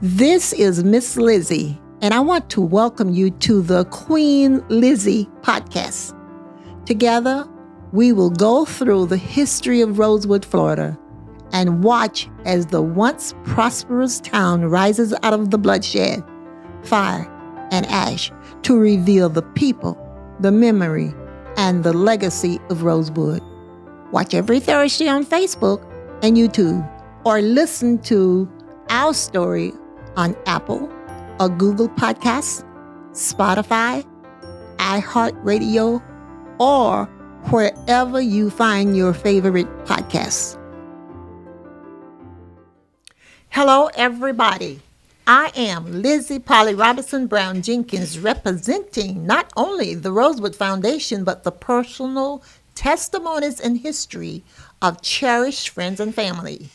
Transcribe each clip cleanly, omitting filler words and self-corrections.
This is Miss Lizzie, and I want to welcome you to the Queen Lizzie podcast. Together, we will go through the history of Rosewood, Florida, and watch as the once prosperous town rises out of the bloodshed, fire, and ash to reveal the people, the memory, and the legacy of Rosewood. Watch every Thursday on Facebook and YouTube, or listen to our story on Apple or Google Podcasts, Spotify, iHeartRadio, or wherever you find your favorite podcasts. Hello, everybody. I am Lizzie Robinson Jenkins, representing not only the Rosewood Foundation, but the personal testimonies and history of cherished friends and family.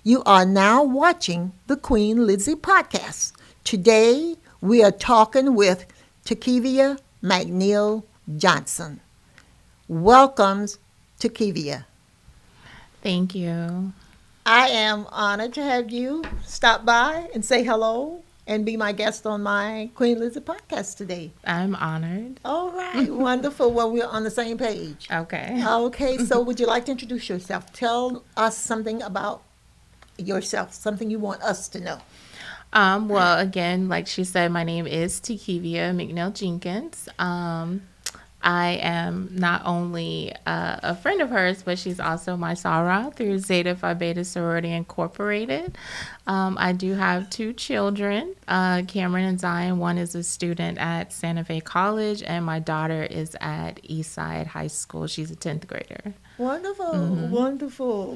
You are now watching the Queen Lizzie podcast. Today, we are talking with Takeeveia McNeil-Jenkins. Welcome, Takeeveia. Thank you. I am honored to have you stop by and say hello and be my guest on my Queen Lizzie podcast today. I'm honored. All right, wonderful. Well, we're on the same page. Okay. Okay, so would you like to introduce yourself? Tell us something about yourself, something you want us to know. Well, again, like she said, my name is Takeeveia McNeil-Jenkins. I am not only a friend of hers, but she's also my Sarah through Zeta Phi Beta Sorority Incorporated. I do have two children, Cameron and Zion. One is a student at Santa Fe College, and my daughter is at Eastside High School. She's a 10th grader. Wonderful,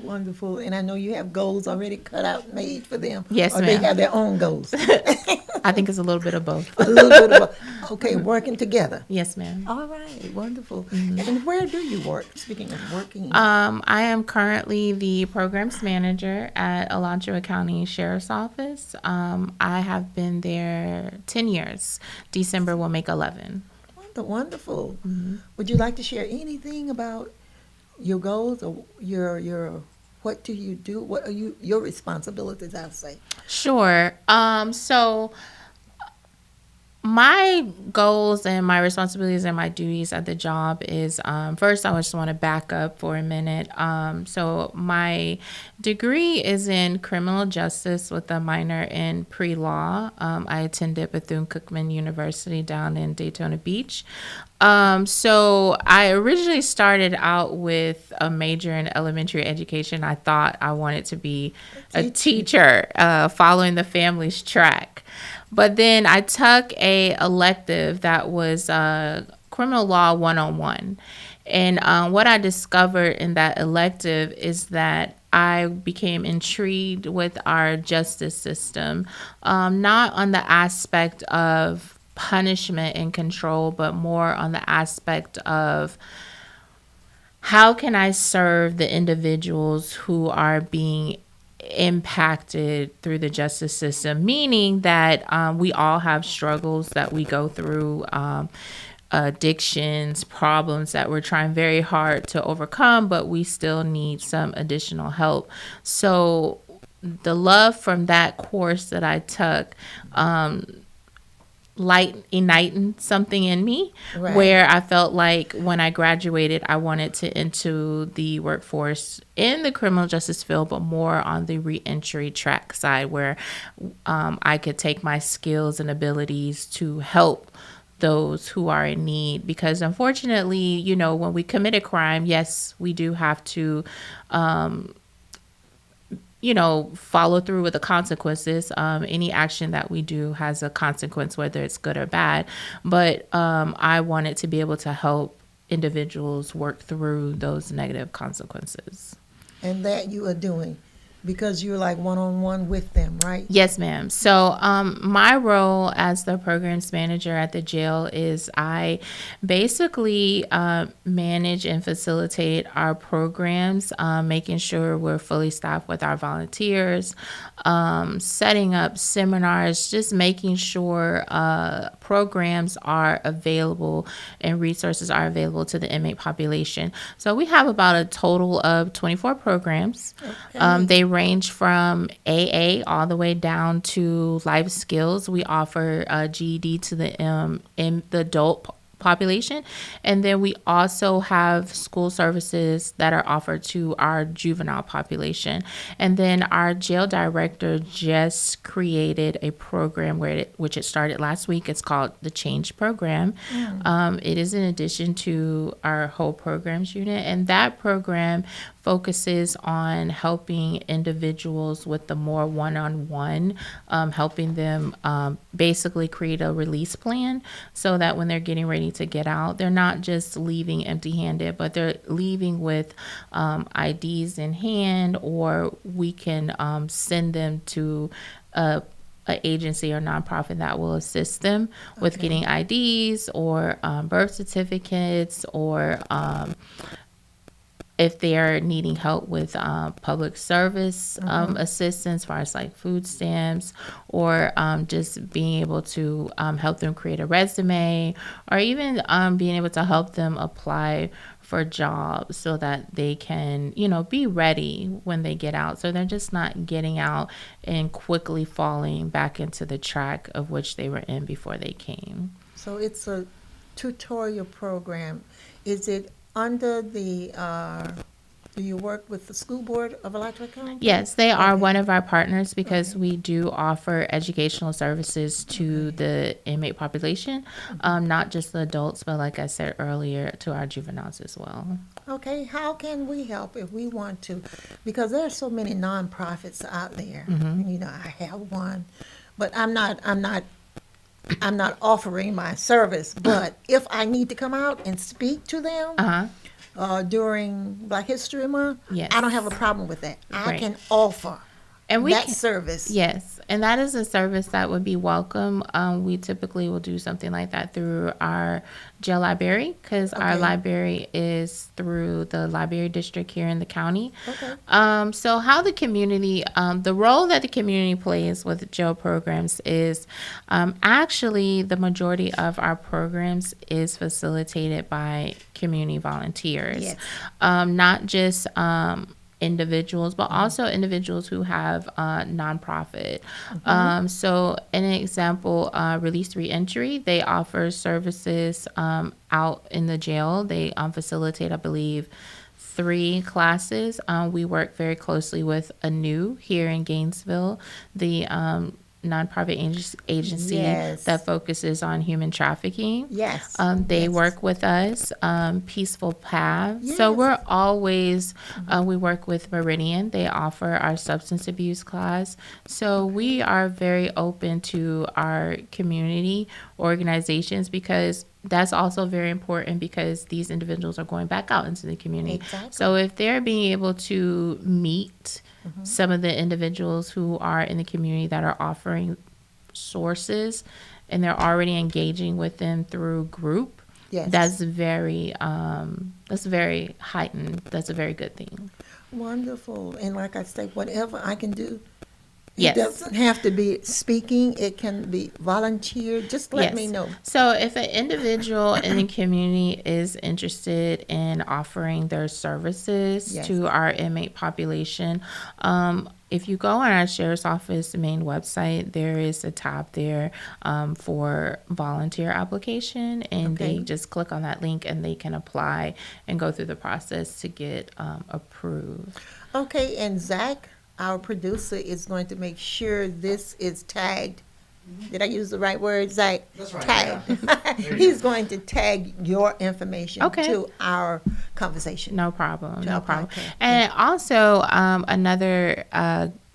wonderful. And I know you have goals already cut out, made for them. Yes, or ma'am. They have their own goals. I think it's a little bit of both. A little bit of both. Okay, working together. Yes, ma'am. All right, wonderful. And where do you work? Speaking of working. I am currently the programs manager at Alachua County Sheriff's Office. I have been there 10 years. December will make 11. Wonderful. Would you like to share anything about your goals or your what do you do? What are your responsibilities, I'll say? Sure. So my goals and my responsibilities and my duties at the job is, first, I just want to back up for a minute. So my degree is in criminal justice with a minor in pre-law. I attended Bethune-Cookman University down in Daytona Beach. So I originally started out with a major in elementary education. I thought I wanted to be a teacher, following the family's track. But then I took a elective that was criminal law 101. And what I discovered in that elective is that I became intrigued with our justice system, not on the aspect of punishment and control, but more on the aspect of how can I serve the individuals who are being impacted through the justice system, meaning that we all have struggles that we go through, addictions, problems that we're trying very hard to overcome, but we still need some additional help. So the love from that course that I took igniting something in me, right, where I felt like when I graduated, I wanted to enter the workforce in the criminal justice field, but more on the reentry track side, where I could take my skills and abilities to help those who are in need. Because unfortunately, when we commit a crime, yes, we do have to follow through with the consequences. Any action that we do has a consequence, whether it's good or bad. But I wanted to be able to help individuals work through those negative consequences. And that you are doing because you're like one-on-one with them, right? Yes, ma'am. So my role as the programs manager at the jail is I basically manage and facilitate our programs, making sure we're fully staffed with our volunteers, setting up seminars, just making sure programs are available and resources are available to the inmate population. So we have about a total of 24 programs. Okay. They range from AA all the way down to life skills. We offer GED to in the adult population, and then we also have school services that are offered to our juvenile population. And then our jail director just created a program which it started last week. It's called the Change Program. It is in addition to our whole programs unit, and that program focuses on helping individuals with the more one-on-one, helping them basically create a release plan so that when they're getting ready to get out, they're not just leaving empty-handed, but they're leaving with IDs in hand, or we can send them to a agency or nonprofit that will assist them with getting IDs or birth certificates, or if they're needing help with public service assistance, as far as like food stamps, or just being able to help them create a resume, or even being able to help them apply for jobs so that they can, be ready when they get out. So they're just not getting out and quickly falling back into the track of which they were in before they came. So it's a tutorial program. Is it under the, do you work with the School Board of Electric County? Yes, they are one of our partners, because we do offer educational services to the inmate population, not just the adults, but like I said earlier, to our juveniles as well. Okay, how can we help if we want to? Because there are so many nonprofits out there. I have one, but I'm not offering my service. But if I need to come out and speak to them during Black History Month, Yes. I don't have a problem with that. I Right. can offer And we that can, service. yes, and that is a service that would be welcome. We typically will do something like that through our jail library, because our library is through the library district here in the county. So how the community, the role that the community plays with jail programs is actually the majority of our programs is facilitated by community volunteers, Yes. Not just individuals, but also individuals who have nonprofit. So an example, Release Reentry, they offer services out in the jail. They facilitate, I believe, 3 classes. We work very closely with ANEW here in Gainesville, the nonprofit agency Yes. that focuses on human trafficking. Yes. They Yes. work with us, Peaceful Path. So Yes. we're always, we work with Meridian. They offer our substance abuse class. So we are very open to our community organizations, because that's also very important, because these individuals are going back out into the community. Exactly. So if they're being able to meet some of the individuals who are in the community that are offering sources, and they're already engaging with them through group, Yes. that's very heightened. That's a very good thing. Wonderful. And like I say, whatever I can do, Yes. it doesn't have to be speaking. It can be volunteer. Just let me know. So if an individual in the community is interested in offering their services Yes. to our inmate population, if you go on our sheriff's office main website, there is a tab there for volunteer application, and Okay. they just click on that link and they can apply and go through the process to get approved. Okay, and Zach, our producer, is going to make sure this is tagged. Did I use the right word, Zach? That's right, Tagged. He's going to tag your information Okay. to our conversation. No problem. To No our problem. podcast. And also, another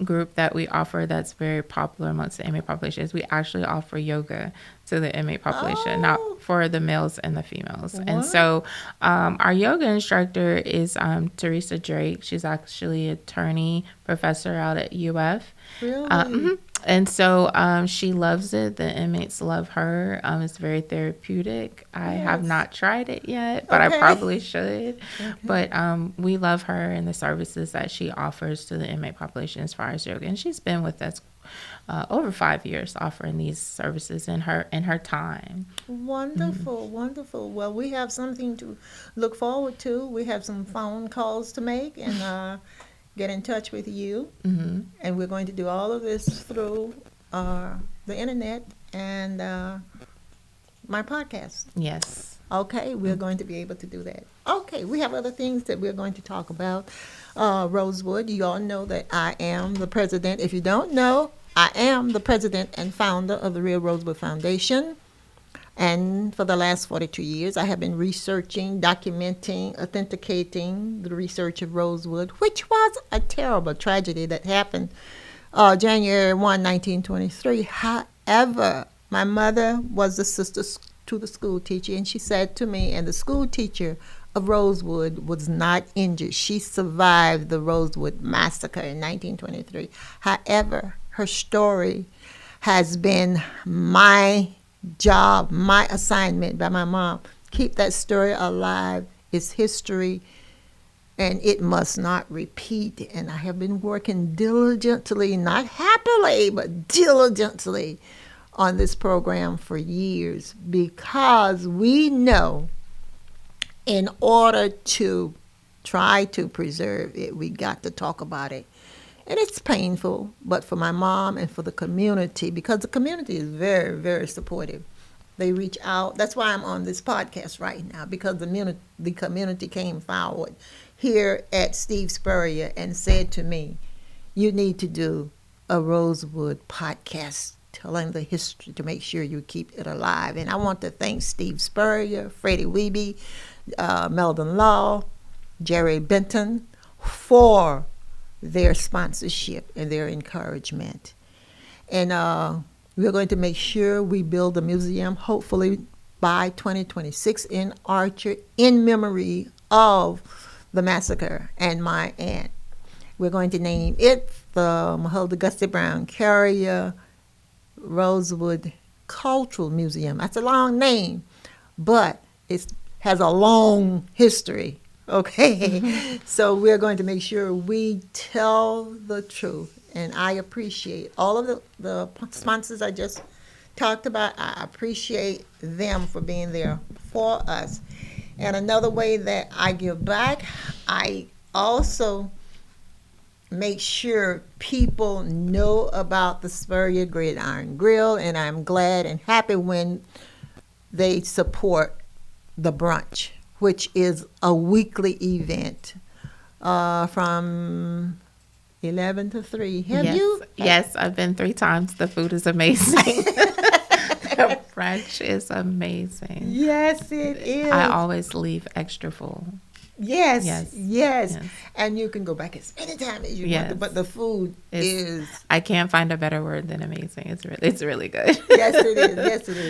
group that we offer that's very popular amongst the inmate population is we actually offer yoga to the inmate population, not Oh. for the males and the females. And What? so, our yoga instructor is Teresa Drake. She's actually an attorney professor out at UF. Really? And so she loves it. The inmates love her. It's very therapeutic. I have Yes. not tried it yet, but Okay. I probably should. But we love her and the services that she offers to the inmate population as far as yoga. And she's been with us over 5 years, offering these services in her time. Wonderful, wonderful. Well, we have something to look forward to. We have some phone calls to make, and get in touch with you, and we're going to do all of this through the internet and my podcast. Yes. Okay, we're going to be able to do that. Okay, we have other things that we're going to talk about. Rosewood, you all know that I am the president. If you don't know, I am the president and founder of the Real Rosewood Foundation. And for the last 42 years, I have been researching, documenting, authenticating the research of Rosewood, which was a terrible tragedy that happened January 1, 1923. However, my mother was the sister to the school teacher, and she said to me, and the school teacher of Rosewood was not injured. She survived the Rosewood massacre in 1923. However, her story has been my job, my assignment by my mom. Keep that story alive. It's history, and it must not repeat. And I have been working diligently, not happily, but diligently on this program for years, because we know in order to try to preserve it, we got to talk about it. And it's painful, but for my mom and for the community, because the community is very, very supportive. They reach out. That's why I'm on this podcast right now, because the community came forward here at Steve Spurrier and said to me, you need to do a Rosewood podcast telling the history to make sure you keep it alive. And I want to thank Steve Spurrier, Freddie Weeby, Meldon Law, Jerry Benton for their sponsorship and their encouragement. And we're going to make sure we build a museum, hopefully by 2026 in Archer, in memory of the massacre and my aunt. We're going to name it the Matilda Gusty Brown Carrier Rosewood Cultural Museum. That's a long name, but it has a long history. Okay, so we're going to make sure we tell the truth. And I appreciate all of the sponsors I just talked about. I appreciate them for being there for us. And another way that I give back, I also make sure people know about the Spurrier Gridiron Grill. And I'm glad and happy when they support the brunch, which is a weekly event from 11 to 3. Have you? Yes, I've been 3 times. The food is amazing. The brunch is amazing. Yes, it is. I always leave extra full. Yes. And you can go back as many times as you want to, but the food is... I can't find a better word than amazing. It's really good. Yes, it is.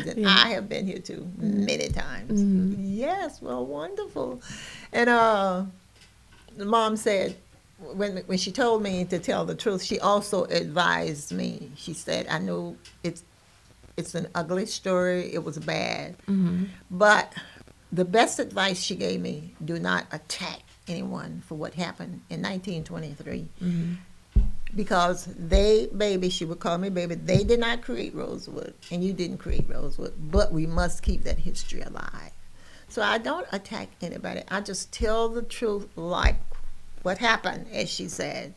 And I have been here too many times. Yes, well, wonderful. And Mom said, when she told me to tell the truth, she also advised me. She said, I know it's an ugly story. It was bad. But the best advice she gave me, do not attack anyone for what happened in 1923. Because she would call me baby, they did not create Rosewood, and you didn't create Rosewood, but we must keep that history alive. So I don't attack anybody. I just tell the truth like what happened, as she said,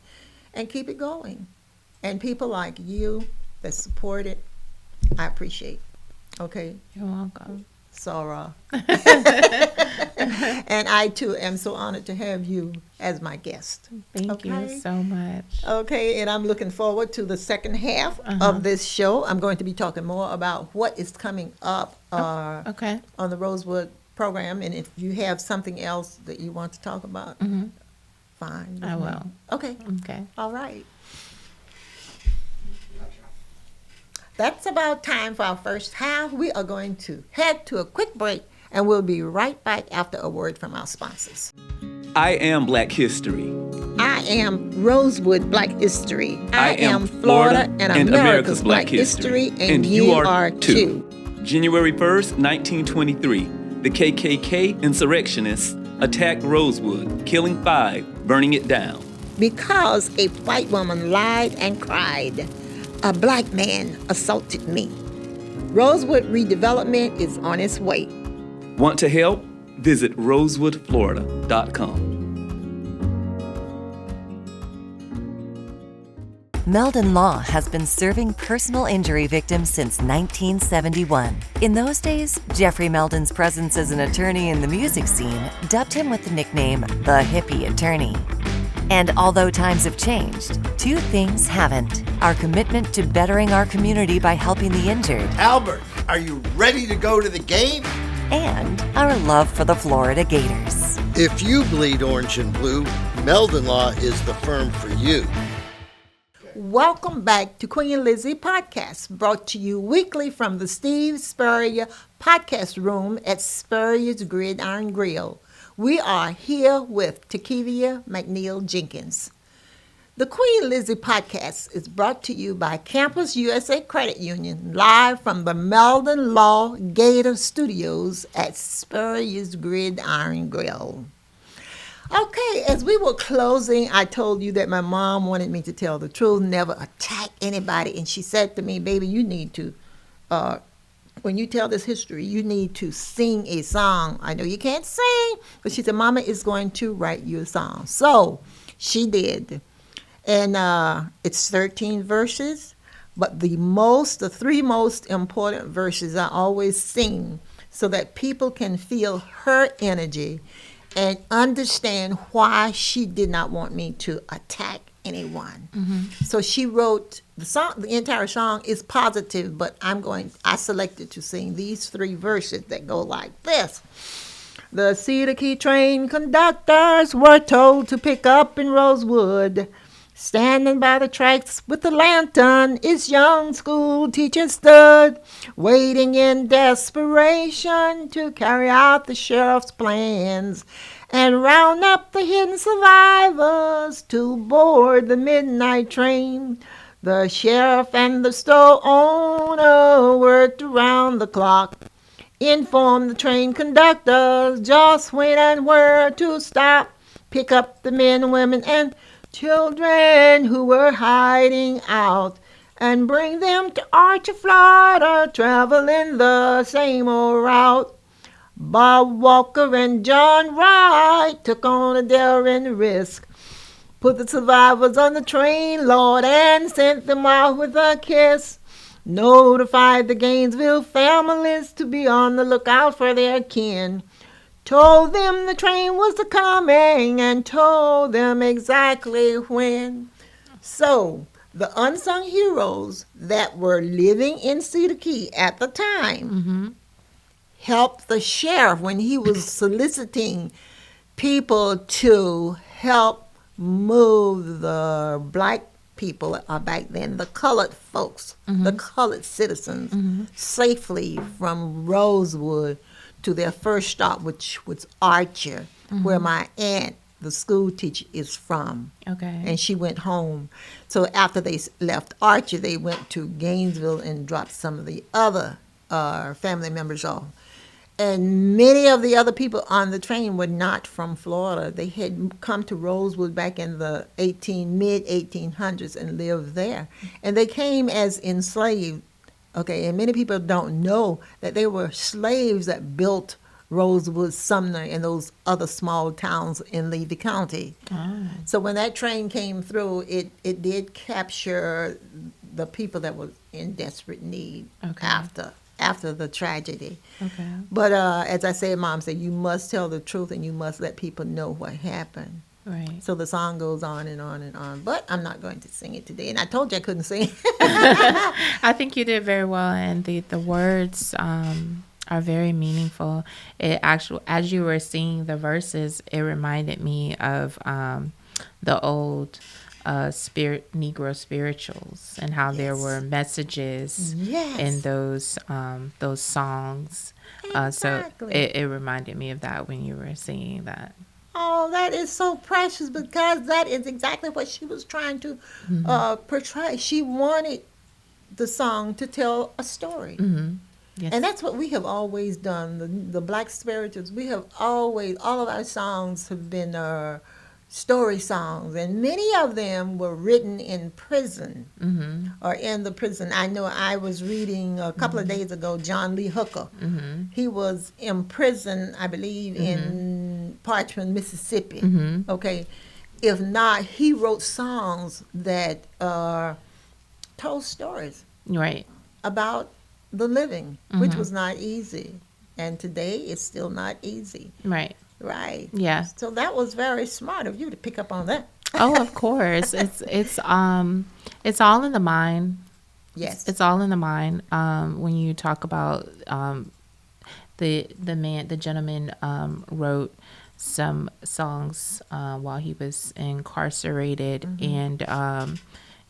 and keep it going. And people like you that support it, I appreciate. Okay? You're welcome. Sarah. And I, too, am so honored to have you as my guest. Thank you so much. Okay, and I'm looking forward to the second half of this show. I'm going to be talking more about what is coming up on the Rosewood program. And if you have something else that you want to talk about, fine. I will. Okay. Okay. All right. That's about time for our first half. We are going to head to a quick break, and we'll be right back after a word from our sponsors. I am Black History. I am Rosewood Black History. I am Florida and America's Black History, and you are too. January 1st, 1923, the KKK insurrectionists attacked Rosewood, killing 5, burning it down. Because a white woman lied and cried, a black man assaulted me. Rosewood redevelopment is on its way. Want to help? Visit rosewoodflorida.com. Meldon Law has been serving personal injury victims since 1971. In those days, Jeffrey Meldon's presence as an attorney in the music scene dubbed him with the nickname the Hippie Attorney. And although times have changed, two things haven't: our commitment to bettering our community by helping the injured, Albert, are you ready to go to the game? and our love for the Florida Gators. If you bleed orange and blue, Meldon Law is the firm for you. Welcome back to Queen Lizzie Podcast, brought to you weekly from the Steve Spurrier Podcast Room at Spurrier's Gridiron Grill. We are here with Takeeveia McNeil-Jenkins. The Queen Lizzie Podcast is brought to you by Campus USA Credit Union, live from the Meldon Law Gator Studios at Spurrier's Gridiron Grill. Okay, as we were closing, I told you that my mom wanted me to tell the truth, never attack anybody. And she said to me, baby, you need to, when you tell this history, you need to sing a song. I know you can't sing, but she said, Mama is going to write you a song. So she did. And it's 13 verses, but the three most important verses I always sing so that people can feel her energy and understand why she did not want me to attack anyone. Mm-hmm. So she wrote the song. The entire song is positive, but I selected to sing these three verses that go like this. The Cedar Key train conductors were told to pick up in Rosewood. Standing by the tracks with a lantern, his young school teacher stood, waiting in desperation to carry out the sheriff's plans and round up the hidden survivors to board the midnight train. The sheriff and the store owner worked around the clock, informed the train conductors just when and where to stop, pick up the men, women, and children who were hiding out and bring them to Archer, Florida, traveling the same old route. Bob Walker and John Wright took on a daring risk, put the survivors on the train, Lord, and sent them out with a kiss. Notified the Gainesville families to be on the lookout for their kin. Told them the train was coming and told them exactly when. So, the unsung heroes that were living in Cedar Key at the time helped the sheriff when he was soliciting people to help move the black people, back then, the colored folks, the colored citizens, safely from Rosewood to their first stop, which was Archer, where my aunt, the school teacher, is from. Okay. And she went home. So after they left Archer, they went to Gainesville and dropped some of the other family members off. And many of the other people on the train were not from Florida. They had come to Rosewood back in the mid-1800s and lived there. And they came as enslaved. Okay, and many people don't know that they were slaves that built Rosewood, Sumner, and those other small towns in Levy County. Oh. So when that train came through, it did capture the people that were in desperate need after the tragedy. Okay. But as I said, Mom said, you must tell the truth and you must let people know what happened. Right. So the song goes on and on and on, but I'm not going to sing it today. And I told you I couldn't sing. I think you did very well, and the words are very meaningful. As you were singing the verses, it reminded me of the old Negro spirituals and how there were messages in those songs. Exactly. So it reminded me of that when you were singing that. Oh, that is so precious, because that is exactly what she was trying to portray. She wanted the song to tell a story. Mm-hmm. Yes. And that's what we have always done. The Black Spirituals, we have always, all of our songs have been story songs, and many of them were written in prison or in the prison. I know I was reading a couple of days ago, John Lee Hooker. He was in prison, I believe, in Parchman, Mississippi. Okay. If not, he wrote songs that told stories Right. about the living, which was not easy. And today it's still not easy. Right. Right. Yeah. So that was very smart of you to pick up on that. Oh, of course. It's all in the mind. Yes. It's all in the mind. When you talk about the gentleman wrote some songs while he was incarcerated, and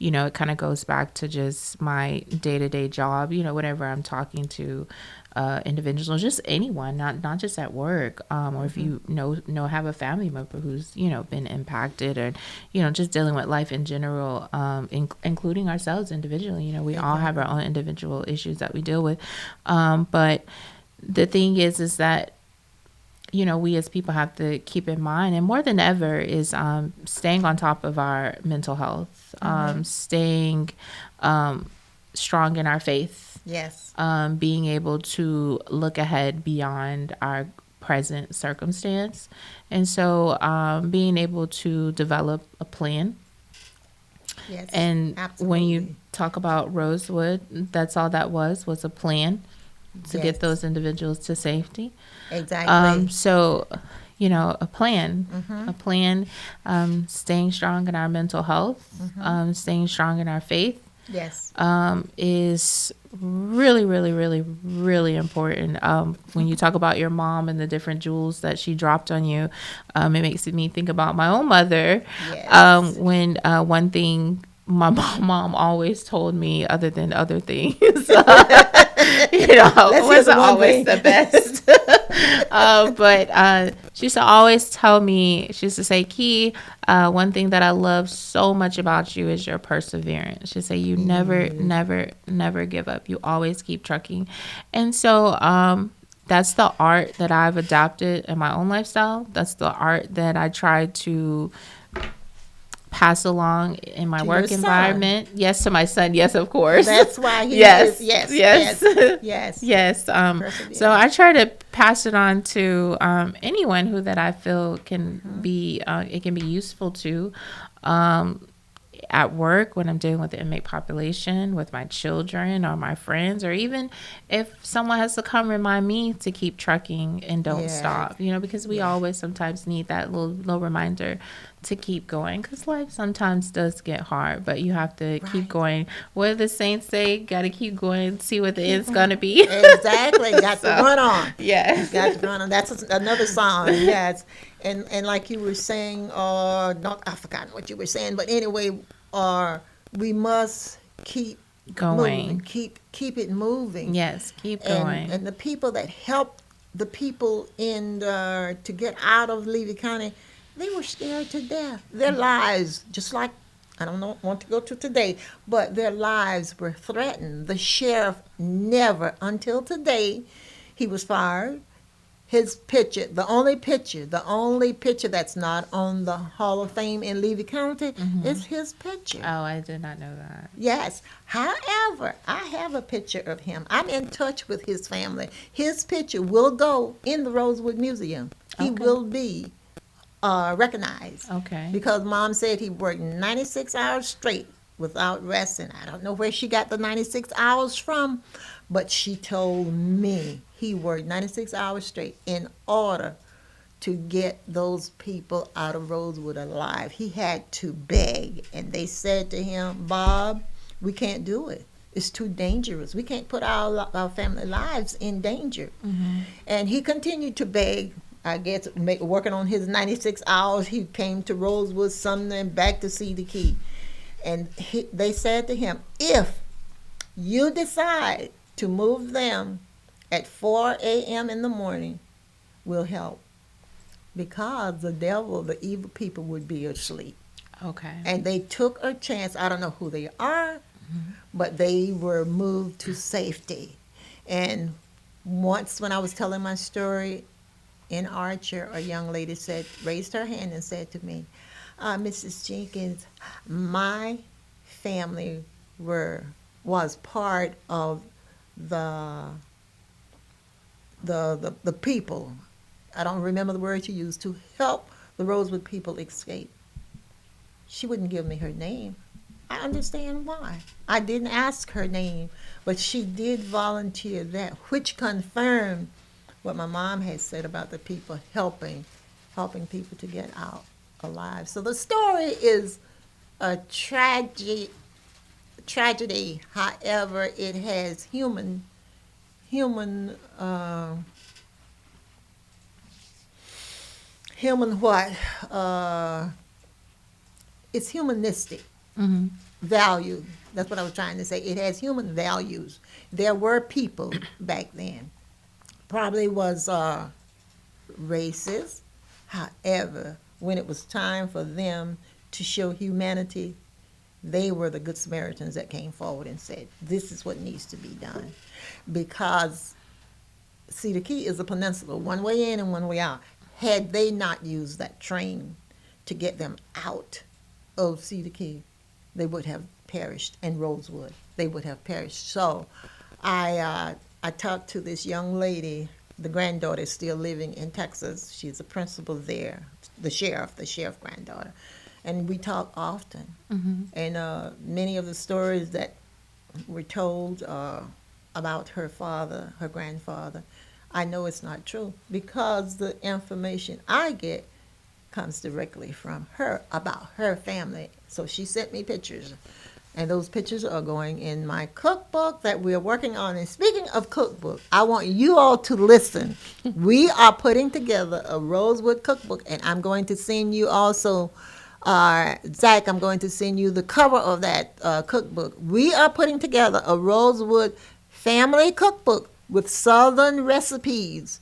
it kind of goes back to just my day-to-day job. Whenever I'm talking to individuals, just anyone, not just at work, or if you have a family member who's been impacted, or just dealing with life in general, including ourselves individually. We all have our own individual issues that we deal with, but the thing is that we as people have to keep in mind, and more than ever, is staying on top of our mental health, staying strong in our faith. Yes. Being able to look ahead beyond our present circumstance. And so being able to develop a plan. Yes. And absolutely. when you talk about Rosewood, that's all that was a plan to Yes. get those individuals to safety. Exactly. So, a plan, staying strong in our mental health, staying strong in our faith, yes. is really, really, really, really important. When you talk about your mom and the different jewels that she dropped on you, it makes me think about my own mother. Yes. When one thing my mom always told me, other than other things, wasn't always the best. But she used to always tell me, she used to say, Key, one thing that I love so much about you is your perseverance. She'd say, you never give up. You always keep trucking. And so that's the art that I've adapted in my own lifestyle. That's the art that I try to pass along in my work environment. Yes, to my son. Yes, of course. That's why he yes. is. Yes. Yes. Yes. Yes. So I try to pass it on to anyone who that I feel can be it can be useful to. At work, when I'm dealing with the inmate population, with my children or my friends, or even if someone has to come remind me to keep trucking and don't stop, because we always sometimes need that little reminder to keep going, because life sometimes does get hard, but you have to keep going. What do the saints say? Got to keep going, see what the end's going to be. Exactly. Got to run on. Yes. Got to run on. That's another song. Yes. And like you were saying, I've forgotten what you were saying, but anyway, we must keep going. Moving, keep it moving. Yes, keep going. And the people that helped the people to get out of Levy County, they were scared to death. Their lives, just like, I don't want to go to today, but their lives were threatened. The sheriff never, until today, he was fired. His picture, the only picture that's not on the Hall of Fame in Levy County is his picture. Oh, I did not know that. Yes. However, I have a picture of him. I'm in touch with his family. His picture will go in the Rosewood Museum. He will be recognized. Okay. Because Mom said he worked 96 hours straight without resting. I don't know where she got the 96 hours from, but she told me he worked 96 hours straight in order to get those people out of Rosewood alive. He had to beg, and they said to him, Bob, we can't do it. It's too dangerous. We can't put our family lives in danger. And he continued to beg. I guess working on his 96 hours, he came to Rosewood, Sumner, and back to see the Key. And they said to him, if you decide to move them at 4 a.m. in the morning, we'll help. Because the evil people would be asleep. Okay. And they took a chance. I don't know who they are, but they were moved to safety. And once when I was telling my story in Archer, a young lady raised her hand and said to me, Mrs. Jenkins, my family was part of the people, I don't remember the word you used, to help the Rosewood people escape. she wouldn't give me her name. I understand why. I didn't ask her name, but she did volunteer that, which confirmed what my mom had said about the people helping people to get out alive. So the story is a tragedy. However, it has human what? It's humanistic value. That's what I was trying to say. It has human values. There were people back then, probably was racist. However, when it was time for them to show humanity, they were the good Samaritans that came forward and said, this is what needs to be done. Because Cedar Key is a peninsula, one way in and one way out. Had they not used that train to get them out of Cedar Key, they would have perished, and Rosewood, they would have perished. So I talked to this young lady. The granddaughter is still living in Texas. She's a principal there, the sheriff granddaughter. And we talk often. And many of the stories that were told about her father, her grandfather, I know it's not true because the information I get comes directly from her about her family. So she sent me pictures, and those pictures are going in my cookbook that we're working on. And speaking of cookbook, I want you all to listen. We are putting together a Rosewood cookbook, and I'm going to send you also, Zach, I'm going to send you the cover of that cookbook. We are putting together a Rosewood family cookbook with Southern recipes,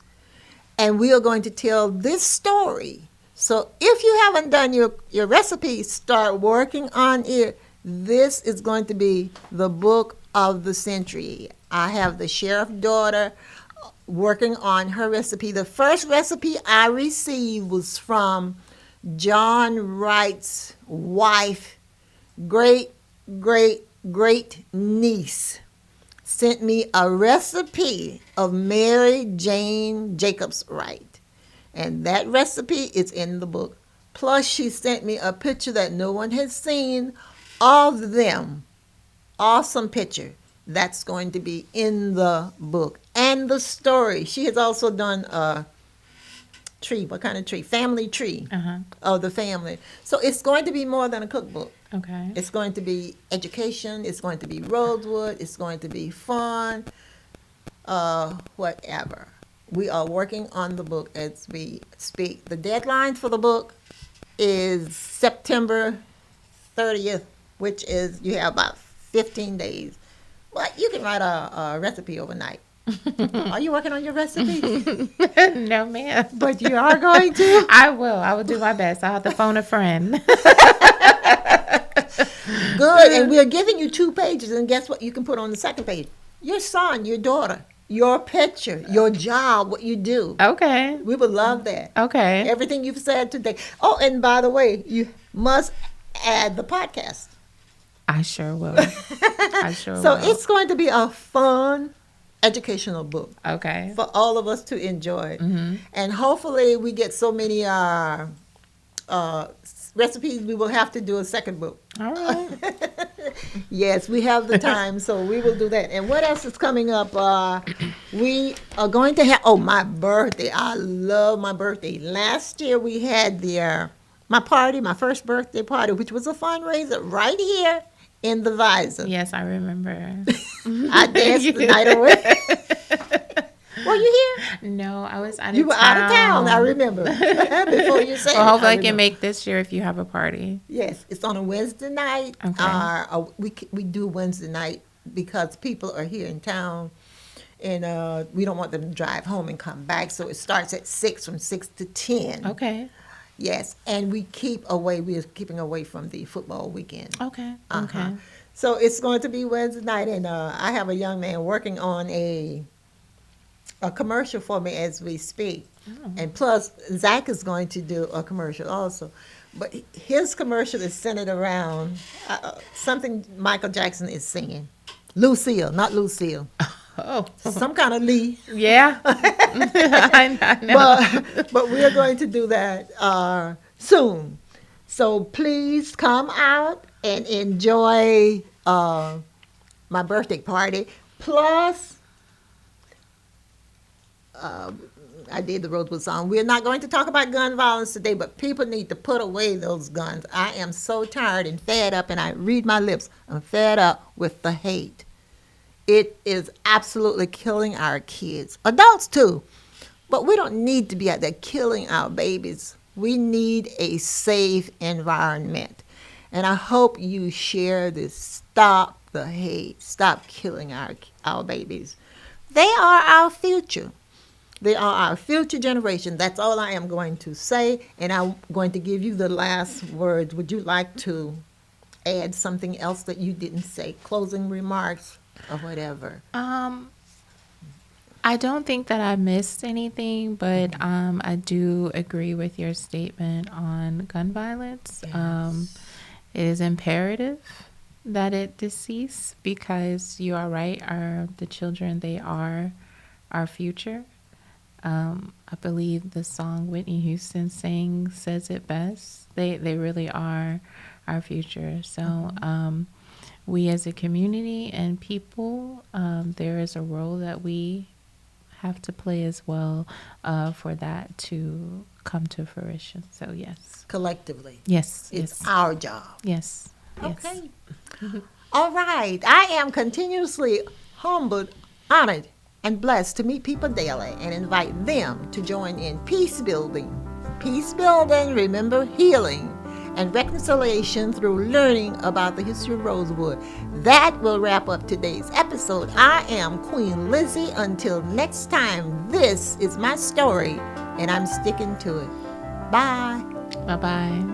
and we are going to tell this story. So if you haven't done your recipe, start working on it. This is going to be the book of the century. I have the sheriff's daughter working on her recipe. The first recipe I received was from John Wright's wife, great niece, sent me a recipe of Mary Jane Jacobs Wright. And that recipe is in the book. Plus, she sent me a picture that no one has seen of them. Awesome picture. That's going to be in the book. And the story. She has also done a tree. What kind of tree? Family tree of the family. So it's going to be more than a cookbook. Okay. It's going to be education. It's going to be Rosewood. It's going to be fun. Whatever. We are working on the book as we speak. The deadline for the book is September 30th, which is, you have about 15 days. But you can write a recipe overnight. Are you working on your recipe? No, ma'am. But you are going to? I will. I will do my best. I'll have to phone a friend. Good. And we are giving you 2 pages. And guess what you can put on the second page? Your son, your daughter, your picture, your job, what you do. Okay. We would love that. Okay. Everything you've said today. Oh, and by the way, you must add the podcast. I sure will. I sure will. So it's going to be a fun, educational book. Okay. For all of us to enjoy. And hopefully we get so many recipes, we will have to do a second book. All right. Yes, we have the time, so we will do that. And what else is coming up? We are going to have, my birthday. I love my birthday. Last year we had my first birthday party, which was a fundraiser right here in the Visor. Yes, I remember. I danced the night away. Were you here? No, I was out of town. You were out of town, I remember. Before you said well, hopefully I can remember. make this year if you have a party. Yes, it's on a Wednesday night. Okay. We do Wednesday night because people are here in town, and we don't want them to drive home and come back. So it starts at 6, from 6 to 10. Okay. Yes, and we are keeping away from the football weekend. Okay. Uh-huh. Okay. So it's going to be Wednesday night, and I have a young man working on a commercial for me as we speak. Oh. And plus, Zach is going to do a commercial also. But his commercial is centered around something Michael Jackson is singing. Lucille, not Lucille. Oh. Some kind of Lee. Yeah. I know. But we are going to do that soon. So please come out and enjoy my birthday party. Plus, I did the Rosewood song. We're not going to talk about gun violence today, but people need to put away those guns. I am so tired and fed up, and I read my lips. I'm fed up with the hate. It is absolutely killing our kids, adults too. But we don't need to be out there killing our babies. We need a safe environment. And I hope you share this. Stop the hate. Stop killing our babies. They are our future. They are our future generation. That's all I am going to say. And I'm going to give you the last words. Would you like to add something else that you didn't say? Closing remarks or whatever. I don't think that I missed anything, but I do agree with your statement on gun violence. Yes. It is imperative that it cease because you are right. The children, they are our future. I believe the song Whitney Houston sang says it best. They really are our future. So we as a community and people, there is a role that we have to play as well for that to come to fruition. So yes. Collectively. Yes. It's yes. our job. Yes. Okay. All right. I am continuously humbled, honored, and blessed to meet people daily and invite them to join in peace building. Peace building, remember, healing and reconciliation through learning about the history of Rosewood. That will wrap up today's episode. I am Queen Lizzie. Until next time, this is my story, and I'm sticking to it. Bye. Bye-bye.